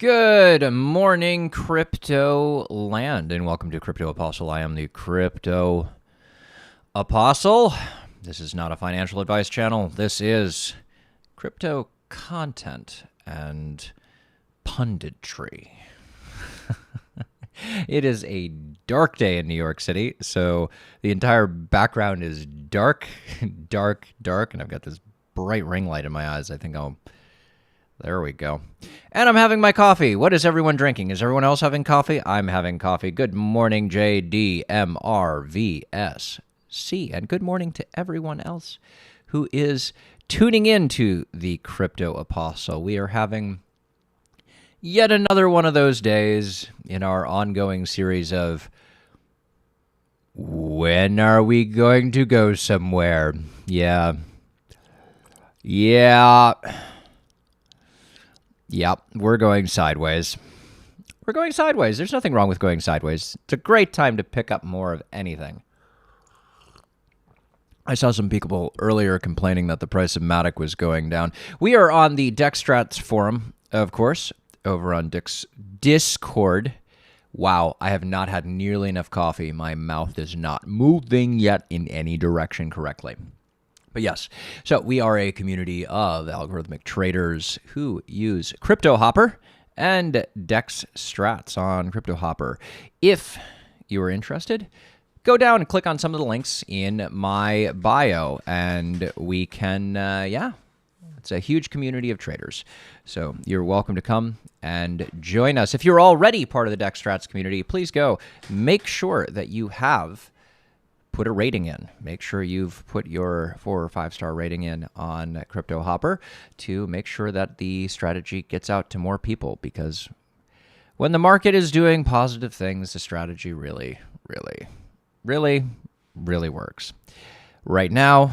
Good morning, crypto land, and welcome to Crypto Apostle. I am the Crypto Apostle. This is not a financial advice channel. This is crypto content and punditry. It is a dark day in New York City, so the entire background is dark, dark, dark, and I've got this bright ring light in my eyes. I think I'll... There we go. And I'm having my coffee. What is everyone drinking? Is everyone else having coffee? I'm having coffee. Good morning, JDMRVSC. And good morning to everyone else who is tuning in to the Crypto Apostle. We are having yet another one of those days in our ongoing series of when are we going to go somewhere? Yeah. Yep, we're going sideways. We're going sideways. There's nothing wrong with going sideways. It's a great time to pick up more of anything. I saw some people earlier complaining that the price of Matic was going down. We are on the DexStrats forum, of course, over on Discord. Wow, I have not had nearly enough coffee. My mouth is not moving yet in any direction correctly. But yes, so we are a community of algorithmic traders who use Crypto Hopper and DexStrats on Crypto Hopper. If you are interested, go down and click on some of the links in my bio, and we can, it's a huge community of traders. So you're welcome to come and join us. If you're already part of the DexStrats community, please go. Make sure that you have put a rating in. Make sure you've put your 4 or 5 star rating in on Crypto Hopper to make sure that the strategy gets out to more people, because when the market is doing positive things, the strategy really works. Right now,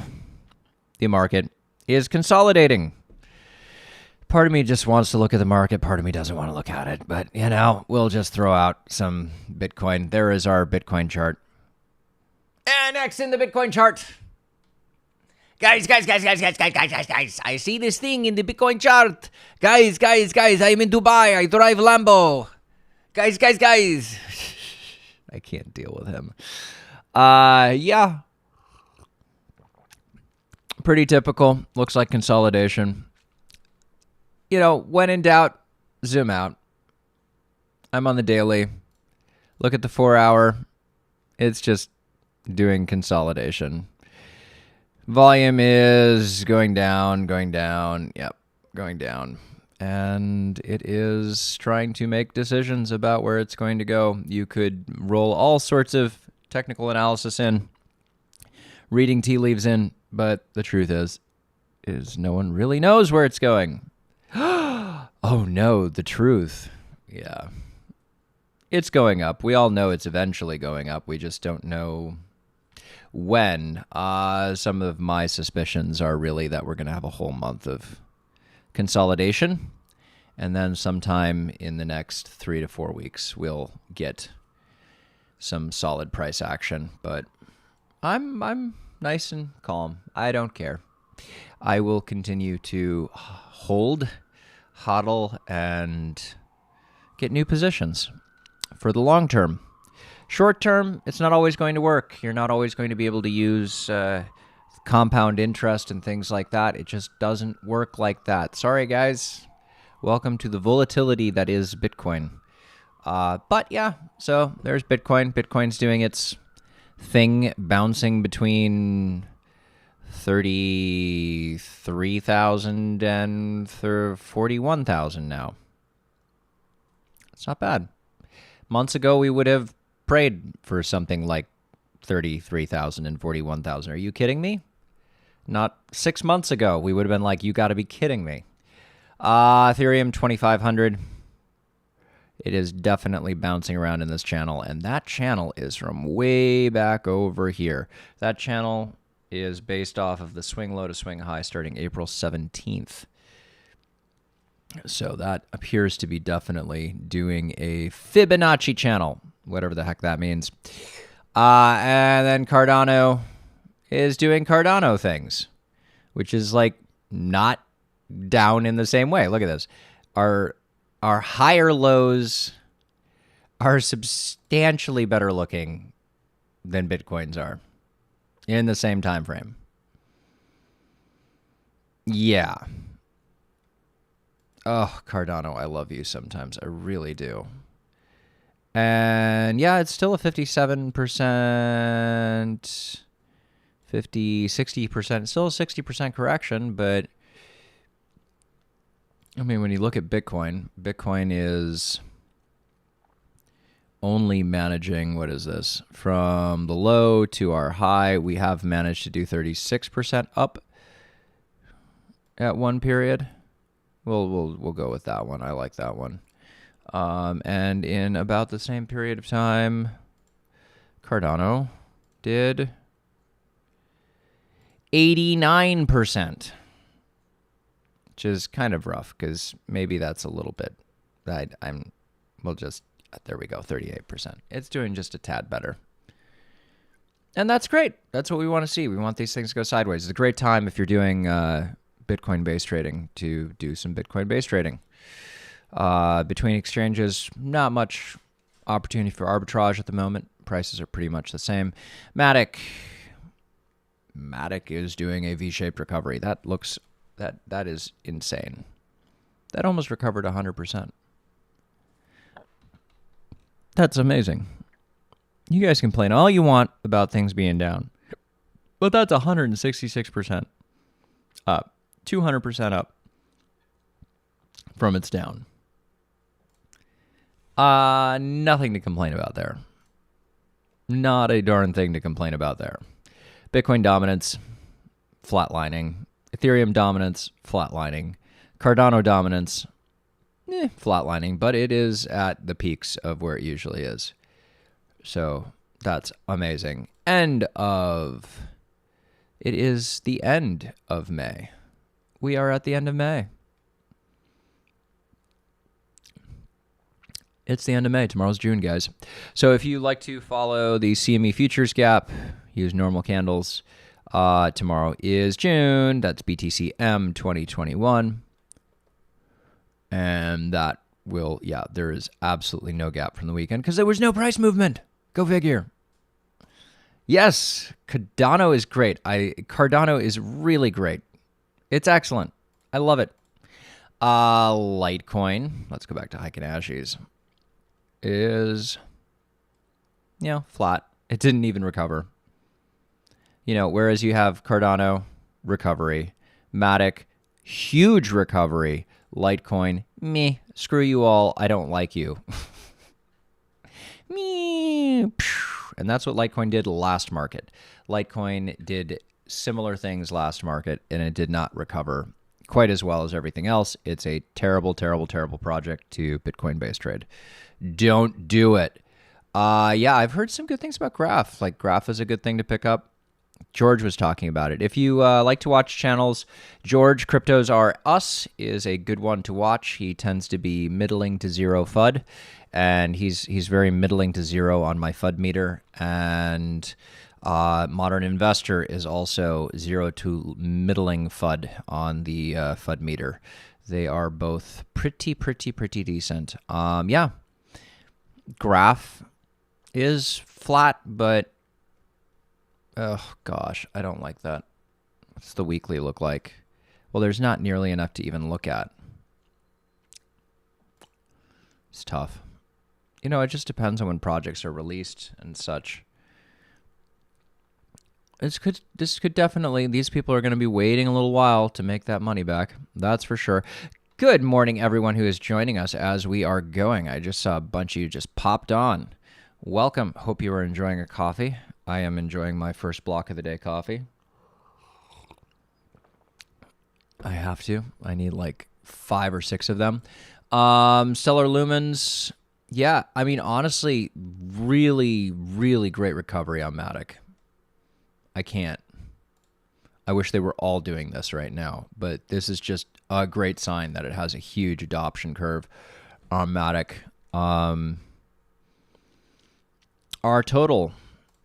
the market is consolidating. Part of me just wants to look at the market. Part of me doesn't want to look at it. But, we'll just throw out some Bitcoin. There is our Bitcoin chart. And next in the Bitcoin chart. Guys. I see this thing in the Bitcoin chart. Guys. I'm in Dubai. I drive Lambo. Guys. I can't deal with him. Yeah. Pretty typical. Looks like consolidation. When in doubt, zoom out. I'm on the daily. Look at the 4 hour. It's just doing consolidation. Volume is going down. Yep, going down. And it is trying to make decisions about where it's going to go. You could roll all sorts of technical analysis in, reading tea leaves in, but the truth is no one really knows where it's going. Oh no, the truth. Yeah. It's going up. We all know it's eventually going up. We just don't know when. Some of my suspicions are really that we're going to have a whole month of consolidation, and then sometime in the next 3 to 4 weeks, we'll get some solid price action. But I'm nice and calm. I don't care. I will continue to hodl, and get new positions for the long term. Short term, it's not always going to work. You're not always going to be able to use compound interest and things like that. It just doesn't work like that. Sorry, guys. Welcome to the volatility that is Bitcoin. But yeah, so there's Bitcoin. Bitcoin's doing its thing, bouncing between 33,000 and 41,000 now. It's not bad. Months ago, we would have prayed for something like 33,000 and 41,000. Are you kidding me? Not 6 months ago, we would have been like, you got to be kidding me. Ethereum 2,500. It is definitely bouncing around in this channel, and that channel is from way back over here. That channel is based off of the swing low to swing high starting April 17th. So that appears to be definitely doing a Fibonacci channel, whatever the heck that means. And then Cardano is doing Cardano things, which is like not down in the same way. Look at this. Our our higher lows are substantially better looking than Bitcoins are in the same time frame. Yeah. Oh, Cardano, I love you sometimes. I really do. And yeah, it's still a 57%, 60%, still a 60% correction, but I mean, when you look at Bitcoin, Bitcoin is only managing, what is this? From the low to our high, we have managed to do 36% up at one period. We'll go with that one. I like that one. And in about the same period of time, Cardano did 89%, which is kind of rough because maybe that's a little bit. There we go, 38%. It's doing just a tad better. And that's great. That's what we want to see. We want these things to go sideways. It's a great time if you're doing Bitcoin-based trading to do some Bitcoin-based trading. Between exchanges, not much opportunity for arbitrage at the moment. Prices are pretty much the same. Matic is doing a V-shaped recovery. That is insane. That almost recovered 100%. That's amazing. You guys complain all you want about things being down, but that's 166% up, 200% up from its down. Nothing to complain about there. Not a darn thing to complain about there. Bitcoin dominance, flatlining. Ethereum dominance, flatlining. Cardano dominance, flatlining, but it is at the peaks of where it usually is. So that's amazing. It is the end of May. We are at the end of May. It's the end of May. Tomorrow's June, guys. So if you like to follow the CME futures gap, use normal candles. Tomorrow is June. That's BTC-M 2021. And that will, there is absolutely no gap from the weekend because there was no price movement. Go figure. Yes, Cardano is great. Cardano is really great. It's excellent. I love it. Litecoin, let's go back to Heiken Ashes, is, flat. It didn't even recover. Whereas you have Cardano, recovery. Matic, huge recovery. Litecoin, meh, screw you all, I don't like you. Meh. And that's what Litecoin did last market. Litecoin did similar things last market, and it did not recover quite as well as everything else. It's a terrible, terrible, terrible project to Bitcoin-based trade. Don't do it. I've heard some good things about Graph. Like, Graph is a good thing to pick up. George was talking about it. If you like to watch channels, George Cryptos Are Us is a good one to watch. He tends to be middling to zero FUD, and he's very middling to zero on my FUD meter. And Modern Investor is also 0 to middling FUD on the FUD meter. They are both pretty decent. Graph is flat, but oh gosh, I don't like that. What's the weekly look like? Well, there's not nearly enough to even look at. It's tough. It just depends on when projects are released and such. This could definitely, these people are going to be waiting a little while to make that money back. That's for sure. Good morning, everyone who is joining us as we are going. I just saw a bunch of you just popped on. Welcome. Hope you are enjoying a coffee. I am enjoying my first block of the day coffee. I have to. I need like 5 or 6 of them. Stellar Lumens. Yeah, I mean, honestly, really, really great recovery on Matic. I can't. I wish they were all doing this right now, but this is just a great sign that it has a huge adoption curve on Matic. Our total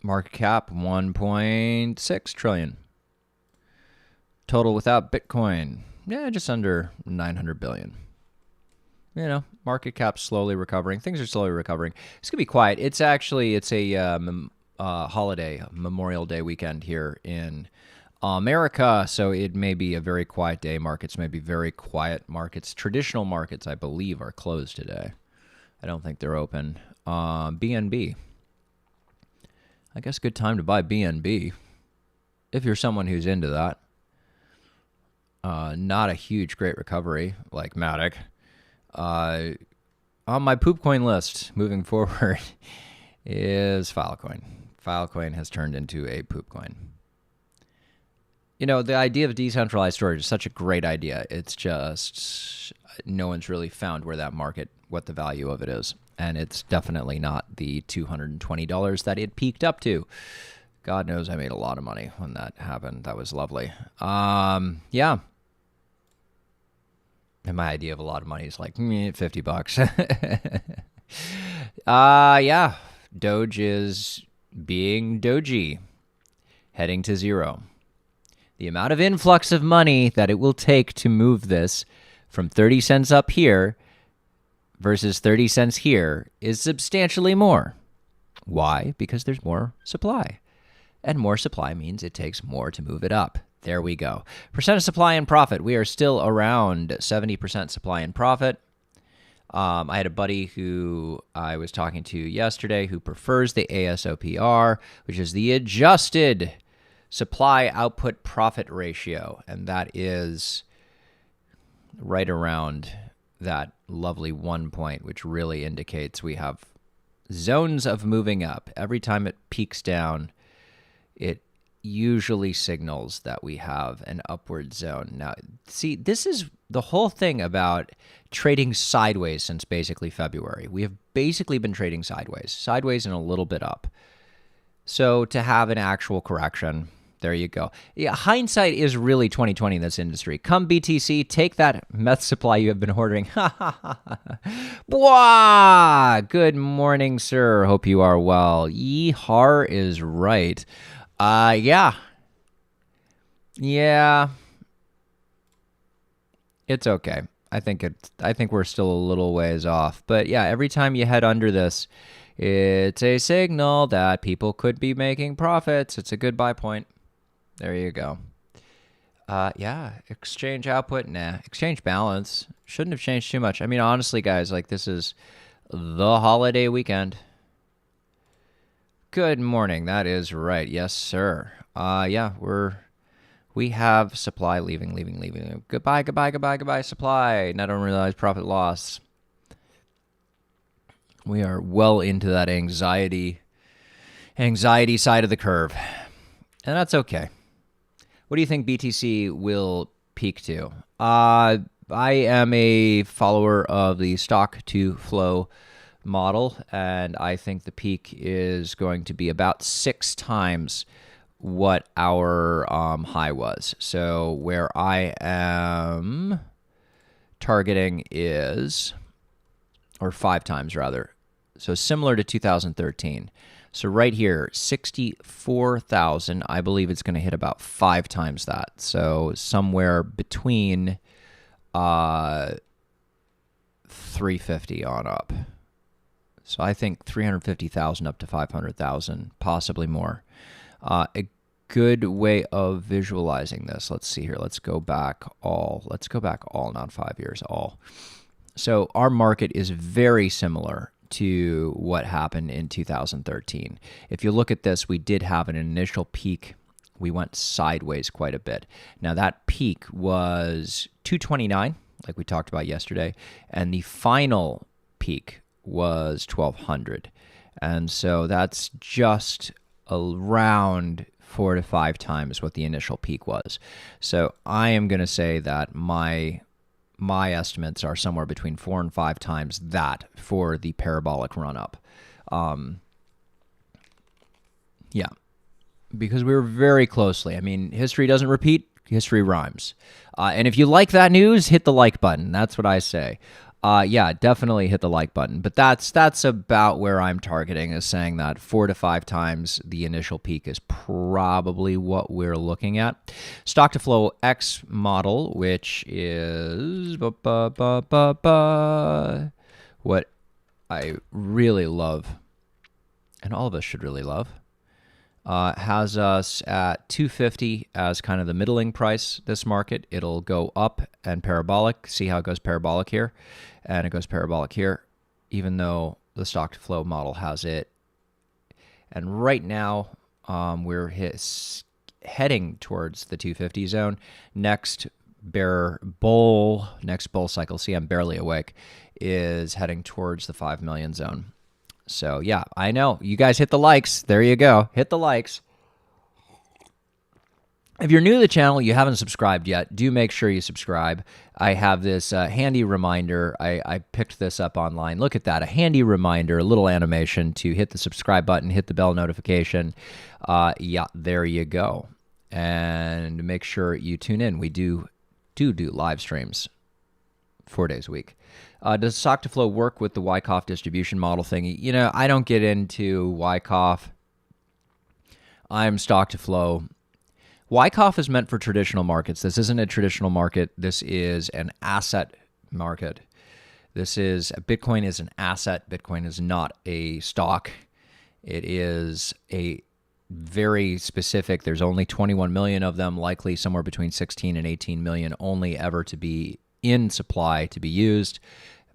market cap, 1.6 trillion. Total without Bitcoin, just under 900 billion. market cap's slowly recovering. Things are slowly recovering. It's going to be quiet. It's a holiday, Memorial Day weekend here in America, so it may be a very quiet day. Markets may be very quiet. Traditional markets, I believe, are closed today. I don't think they're open. BNB. I guess good time to buy BNB if you're someone who's into that. Not a huge, great recovery like Matic. On my poop coin list moving forward is Filecoin. Filecoin has turned into a poop coin. The idea of decentralized storage is such a great idea. It's just no one's really found what the value of it is. And it's definitely not the $220 that it peaked up to. God knows I made a lot of money when that happened. That was lovely. Yeah. And my idea of a lot of money is like $50. Yeah. Doge is being doji, heading to zero. The amount of influx of money that it will take to move this from 30 cents up here versus 30 cents here is substantially more. Why? Because there's more supply. And more supply means it takes more to move it up. There we go. Percent of supply and profit. We are still around 70% supply and profit. I had a buddy who I was talking to yesterday who prefers the ASOPR, which is the adjusted supply output profit ratio. And that is right around that lovely 1 point, which really indicates we have zones of moving up. Every time it peaks down, it usually signals that we have an upward zone. Now, see, this is the whole thing about trading sideways since basically February. We have basically been trading sideways and a little bit up. So to have an actual correction, there you go. Yeah, hindsight is really 2020 in this industry. Come BTC, take that meth supply you have been hoarding. Bwah! Good morning, sir. Hope you are well. Yeehar is right. Yeah. It's okay. I think we're still a little ways off. But yeah, every time you head under this, it's a signal that people could be making profits. It's a good buy point. There you go. Yeah, exchange output, nah. Exchange balance shouldn't have changed too much. I mean, honestly, guys, like this is the holiday weekend. Good morning. That is right. Yes, sir. Yeah, we have supply leaving. Goodbye, supply. Net unrealized profit loss. We are well into that anxiety side of the curve. And that's okay. What do you think BTC will peak to? I am a follower of the stock to flow model, and I think the peak is going to be about 6 times what our high was. So where I am targeting is, or 5 times rather, so similar to 2013. So right here, 64,000, I believe it's going to hit about 5 times that. So somewhere between 350 on up. So I think 350,000 up to 500,000, possibly more. A good way of visualizing this. Let's see here. Let's go back all, not 5 years, all. So our market is very similar to what happened in 2013. If you look at this, we did have an initial peak. We went sideways quite a bit. Now that peak was 229, like we talked about yesterday, and the final peak was 1200. And so that's just around 4 to 5 times what the initial peak was. So I am going to say that my estimates are somewhere between 4 and 5 times that for the parabolic run-up. Yeah, because we were very closely. I mean, history doesn't repeat, history rhymes. And if you like that news, hit the like button. That's what I say. yeah, definitely hit the like button. But that's about where I'm targeting, is saying that 4 to 5 times the initial peak is probably what we're looking at. Stock to flow X model, which is what I really love, and all of us should really love. Has us at 250 as kind of the middling price this market. It'll go up and parabolic. See how it goes parabolic here, and it goes parabolic here, even though the stock to flow model has it. And right now, we're heading towards the 250 zone. Next bull cycle, see I'm barely awake, is heading towards the 5 million zone. So, yeah, I know. You guys hit the likes. There you go. Hit the likes. If you're new to the channel, you haven't subscribed yet, do make sure you subscribe. I have this handy reminder. I picked this up online. Look at that. A handy reminder, a little animation to hit the subscribe button, hit the bell notification. Yeah, there you go. And make sure you tune in. We do live streams 4 days a week. Does stock to flow work with the Wyckoff distribution model thing? You know, I don't get into Wyckoff. I'm stock to flow. Wyckoff is meant for traditional markets. This isn't a traditional market. This is an asset market. Bitcoin is an asset. Bitcoin is not a stock. It is a very specific. There's only 21 million of them, likely somewhere between 16 and 18 million only ever to be in supply to be used.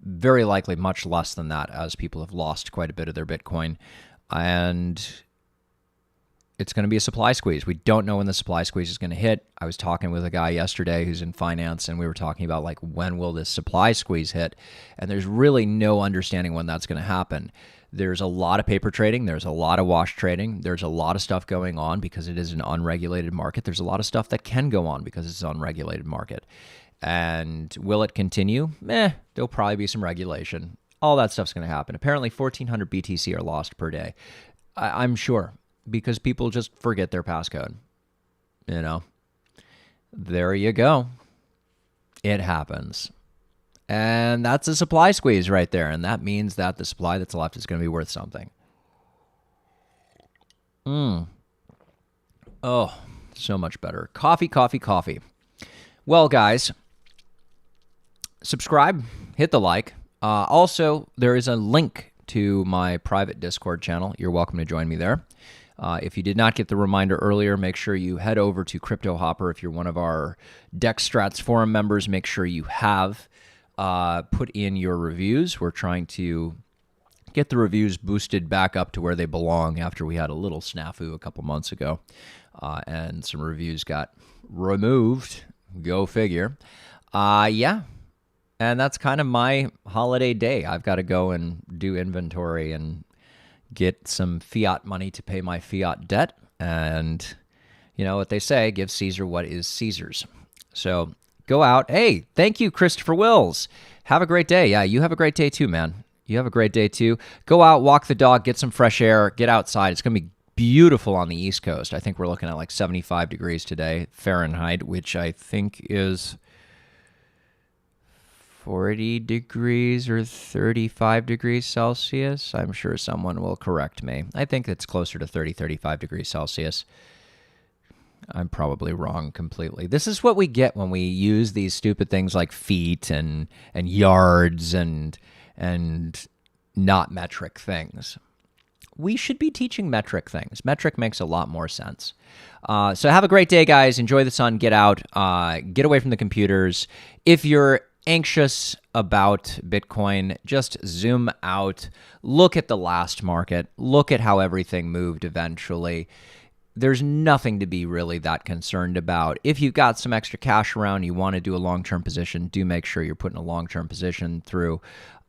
Very likely much less than that, as people have lost quite a bit of their Bitcoin. And it's going to be a supply squeeze. We don't know when the supply squeeze is going to hit. I was talking with a guy yesterday who's in finance, and we were talking about, like, when will this supply squeeze hit? And there's really no understanding when that's going to happen. There's a lot of paper trading. There's a lot of wash trading. There's a lot of stuff going on because it is an unregulated market. There's a lot of stuff that can go on because it's an unregulated market. And will it continue? There'll probably be some regulation. All that stuff's going to happen. Apparently 1,400 BTC are lost per day. I'm sure, because people just forget their passcode. You know, there you go. It happens. And that's a supply squeeze right there. And that means that the supply that's left is going to be worth something. Oh, so much better. Coffee. Well, guys, subscribe, hit the like. Also, there is a link to my private Discord channel. You're welcome to join me there. If you did not get the reminder earlier, make sure you head over to Crypto Hopper. If you're one of our DexStrats forum members, make sure you have put in your reviews. We're trying to get the reviews boosted back up to where they belong after we had a little snafu a couple months ago, and some reviews got removed. Go figure. Yeah. And that's kind of my holiday day. I've got to go and do inventory and get some fiat money to pay my fiat debt. And you know what they say, give Caesar what is Caesar's. So go out. Hey, thank you, Christopher Wills. Have a great day. Yeah, you have a great day too, man. You have a great day too. Go out, walk the dog, get some fresh air, get outside. It's going to be beautiful on the East Coast. I think we're looking at like 75 degrees today, Fahrenheit, which I think is 40 degrees or 35 degrees Celsius. I'm sure someone will correct me. I think it's closer to 30, 35 degrees Celsius. I'm probably wrong completely. This is what we get when we use these stupid things like feet and yards and not metric things. We should be teaching metric things. Metric makes a lot more sense. So have a great day, guys. Enjoy the sun. Get out. Get away from the computers. If you're anxious about Bitcoin, just zoom out. Look at the last market. Look at how everything moved eventually. There's nothing to be really that concerned about. If you've got some extra cash around, you want to do a long-term position, do make sure you're putting a long-term position through.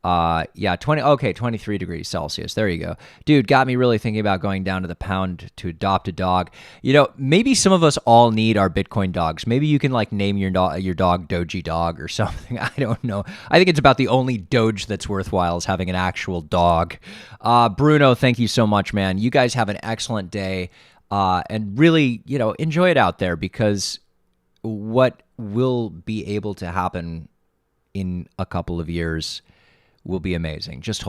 23 degrees Celsius. There you go. Dude, got me really thinking about going down to the pound to adopt a dog. You know, maybe some of us all need our Bitcoin dogs. Maybe you can like name your dog Doji Dog or something. I don't know. I think it's about the only Doge that's worthwhile is having an actual dog. Bruno, thank you so much, man. You guys have an excellent day. And really, you know, enjoy it out there, because what will be able to happen in a couple of years will be amazing. Just